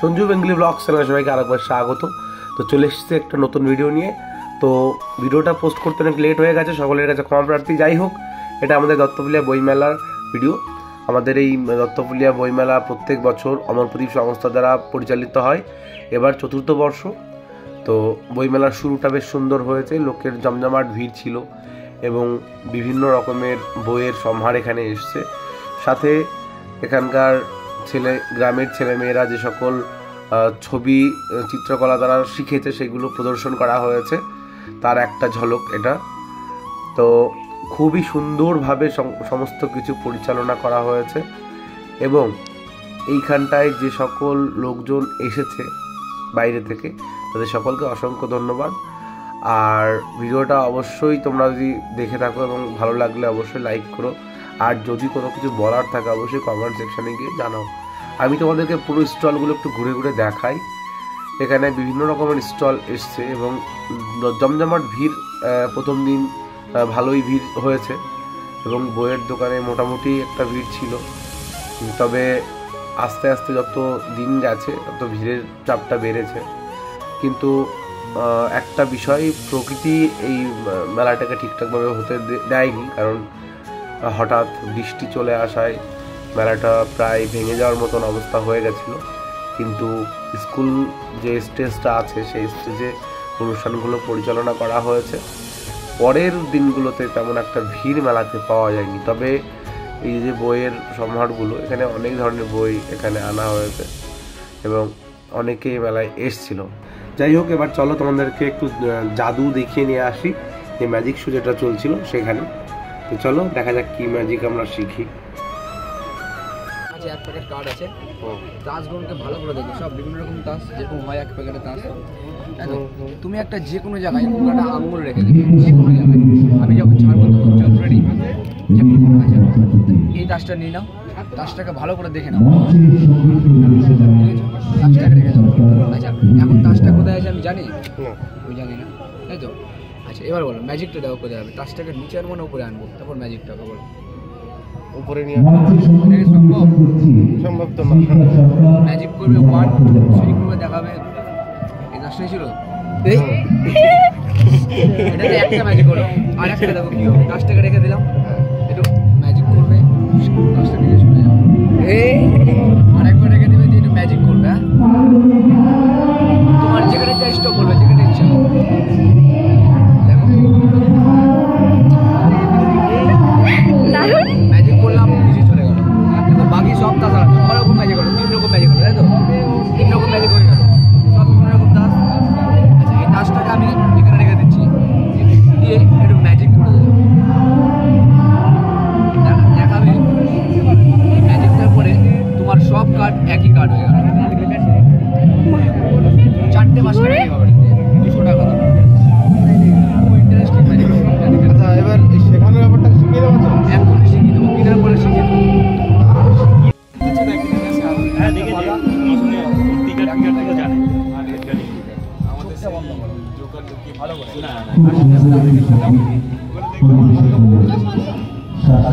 Sanju Bengali blogs চ্যানেলে সবাইকে আরেকবার স্বাগত। তো চলে এসেছি একটা নতুন ভিডিও নিয়ে। তো ভিডিওটা পোস্ট করতে অনেক লেট হয়ে গেছে, সকলের কাছে ক্ষমা প্রার্থী। যাই হোক, এটা আমাদের দত্তফুলিয়া বইমেলার ভিডিও। আমাদের এই দত্তফুলিয়া বইমেলা প্রত্যেক বছর অমর প্রদীপ সংস্থা দ্বারা পরিচালিত হয়। এবার 4র্থ বর্ষ। তো বইমেলার শুরুটা বেশ সুন্দর হয়েছে, লোকের জমজমাট ভিড় ছিল এবং বিভিন্ন রকমের বইয়ের সম্ভার এখানে এসছে। সাথে এখানকার গ্রামের ছেলেমেয়েরা যে সকল ছবি চিত্রকলা দ্বারা শিখেছে সেগুলো প্রদর্শন করা হয়েছে, তার একটা ঝলক এটা। তো খুবই সুন্দরভাবে সমস্ত কিছু পরিচালনা করা হয়েছে এবং এইখানটায় যে সকল লোকজন এসেছে বাইরে থেকে তাদের সকলকে অসংখ্য ধন্যবাদ। আর ভিডিওটা অবশ্যই তোমরা যদি দেখে থাকো এবং ভালো লাগলে অবশ্যই লাইক করো, আর যদি কোনো কিছু বলার থাকে অবশ্যই কমেন্ট সেকশানে গিয়ে জানাও। আমি তোমাদেরকে পুরো স্টলগুলো একটু ঘুরে ঘুরে দেখাই। এখানে বিভিন্ন রকমের স্টল এসছে এবং জমজমাট ভিড়। প্রথম দিন ভালোই ভিড় হয়েছে এবং বইয়ের দোকানে মোটামুটি একটা ভিড় ছিল, তবে আস্তে আস্তে যত দিন গেছে তত ভিড়ের চাপটা বেড়েছে। কিন্তু একটা বিষয়, প্রকৃতি এই মেলাটাকে ঠিকঠাকভাবে হতে দেয়নি, কারণ হঠাৎ বৃষ্টি চলে আসায় মেলাটা প্রায় ভেঙে যাওয়ার মতন অবস্থা হয়ে গেছিল। কিন্তু স্কুল যে স্টেজটা আছে সেই স্টেজে অনুষ্ঠানগুলো পরিচালনা করা হয়েছে। পরের দিনগুলোতে তেমন একটা ভিড় মেলাতে পাওয়া যায়নি, তবে এই যে বইয়ের সম্ভারগুলো, এখানে অনেক ধরনের বই এখানে আনা হয়েছে এবং অনেকেই মেলায় এসছিল। যাই হোক, এবার চলো তোমাদেরকে একটু জাদু দেখিয়ে নিয়ে আসি, যে ম্যাজিক শো যেটা চলছিল সেখানে। তো চলো দেখা যাক কি ম্যাজিক আমরা শিখি। এক প্যাকেট কার্ড আছে, তাসগুলোকে ভালো করে দেখো, সব বিভিন্ন রকম তাস যেরকম হয় এক প্যাকেটে তাস। তুমি একটা যে কোনো জায়গায় একটা আঙুল রেখে দেবে, যে কোনো জায়গায়। আমি যখন ছাড়বো তখন চল রেডি। আচ্ছা, এই তাসটা নিয়ে নাও, তাসটাকে ভালো করে দেখে নাও, তাসটাকে রেখে দাও। আচ্ছা, এখন তাসটা কোথায় আছে আমি জানি? আমি জানি না, তাই তো? আচ্ছা, এবার বলো ম্যাজিকটা দেওয়া কোথায় হবে? তাসটাকে নিচে আনবো না উপরে আনবো? তারপর ম্যাজিকটাকে বলো। উপরে নিয়ে সম্ভব তো না। ম্যাজিক করবে, 1 2 3 করবে, দেখাবে। এই কাজটাই ছিল। এটাতে একটা ম্যাজিক হলো, আর একটা দেখো কি হবে। কাজটাকে রেখে দিলাম, একটু ম্যাজিক করবে, কাজটা নিয়ে চলে যাবে। আরেকবার রেখে দিবে, একটু ম্যাজিক করবে। হ্যাঁ, তোমার যেখানে চাই স্টপ করবে, যেখানে ইচ্ছা। দেখো ম্যাজিক করলাম, নিচে চলে গেল। এবার বাকি সব তাস রকম ম্যাজিক হলো, 3 রকম ম্যাজিক হলো, তাই তো? 3 রকম ম্যাজিক হয়ে গেল, সব 3 রকম তাস। আচ্ছা, এই তাসটাকে আমি এখানে রেখে দিচ্ছি, দিয়ে একটু ম্যাজিক করে দেবো, দেখাবে। এই ম্যাজিকটার পরে তোমার সব কার্ড একই কার্ড হয়ে গেল। 4টে 5 টাকা হবে, 200 টাকা দাম। Interesting magic. আচ্ছা, এবার শেখানোর ব্যাপারটা শিখিয়ে দেবো তো? এখন শিখিয়ে দেবো, কেনার পরে শিখিয়ে দেবো।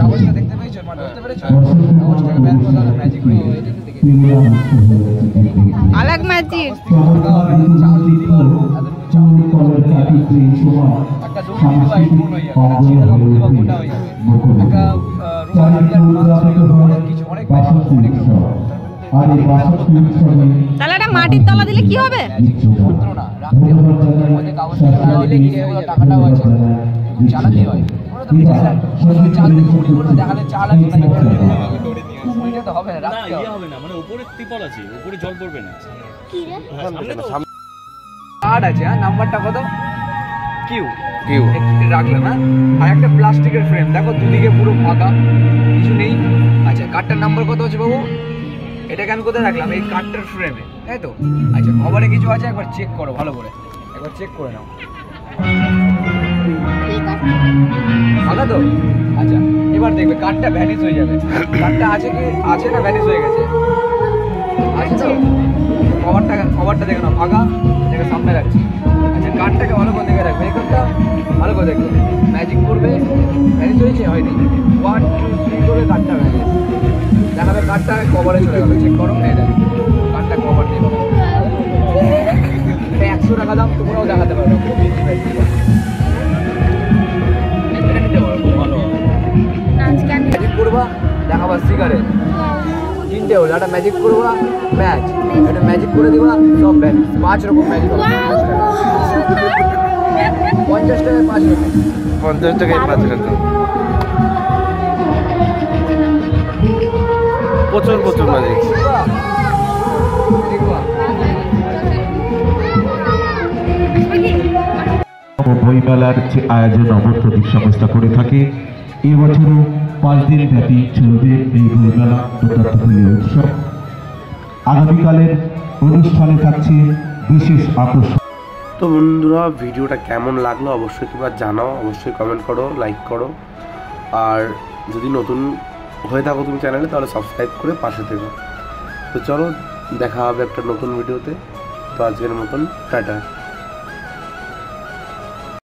কাগজটা দেখতে পেয়েছো? বুঝতে পেরেছো? কাগজটাকে ব্যান করে দাও, ম্যাজিক হয়ে যাবে। अलग मैजिक চাল দিয়ে দিবা, চাল দিয়ে দিবা, একটা দড়ি দিয়ে দিবা, হেডফোন হয়ে যাবে। একটা চিড়ে লবণ দিবা, গোটা হয়ে যাবে। একটা রুমাল দিয়ে মাছ হয়ে যাবে। অনেক কিছু, অনেক ম্যাজিক, অনেক রকম। তাহলে এটা মাটির তলা দিলে কি হবে? যন্ত্রণা রাখতে হবে, এর মধ্যে কাগজটা না দিলে কি হয়ে যায়? টাকাটাও আছে, চালাতে হয়। চাল থেকে মুড়ি করে দেখালে চাল আছে নাকি মুড়িটা তো হবে না, রাখতে হবে না। মানে উপরে ত্রিপল আছে, উপরে জল পড়বে না। কার্ড আছে, হ্যাঁ, নাম্বারটা কত? কিউ কিউ রাখলাম। হ্যাঁ, আর একটা প্লাস্টিকের ফ্রেম, দেখো দুদিকে পুরো ফাঁকা, কিছু নেই। আচ্ছা, কার্ডটার নাম্বার কত আছে বাবু? এটাকে আমি কোথায় রাখলাম? এই কার্ডটার ফ্রেমে, তাই তো? আচ্ছা, খবরে কিছু আছে, একবার চেক করো ভালো করে, একবার চেক করে নাও। ফাঁকা তো? আচ্ছা, এবার দেখবে কার্ডটা ভ্যানিশ হয়ে যাবে। কার্ডটা আছে কি আছে না ভ্যানিশ হয়ে গেছে? আছে তো? কভারটা দেখে নাও, ফাঁকা, এটাকে সামনে রাখছি। আচ্ছা, কার্ডটাকে ভালো করে দেখে রাখবে, এই কার্ডটা ভালো করে দেখবে। ম্যাজিক করবে, ভ্যানিশ হয়েছে? হয়নি। 1 2 3 করে কার্ডটা ভ্যানিশ দেখাবে। কার্ডটা কভারে চলে গেল, চেক করো। এই দেখো কার্ডটা কভার দিয়ে ম্যাজিক করবা ম্যাচ, এটা ম্যাজিক করে দিবা সব ভ্যানিশ। 5 রকম ম্যাজিক হবে। 50 টাকায় 5 রকম। 50 টাকায় 5 টাকা। প্রচুর প্রচুর ম্যাজিক। দেখবা বইমেলার যে আয়োজন অমর প্রদীপ সংস্থা করে থাকে, এবছরও 5 দিন ব্যাপী চলবে এই বইমেলা দত্তপুলিয়া উৎসব। আগামীকালের অনুষ্ঠানে থাকছে বিশেষ আকর্ষণ। তো বন্ধুরা, ভিডিওটা কেমন লাগলো অবশ্যই তোমরা জানাও, অবশ্যই কমেন্ট করো, লাইক করো, আর যদি নতুন হয়ে থাকো তুমি চ্যানেলে তাহলে সাবস্ক্রাইব করে পাশে থেকো। তো চলো দেখা হবে একটা নতুন ভিডিওতে। তো আজকের মতন টাটা।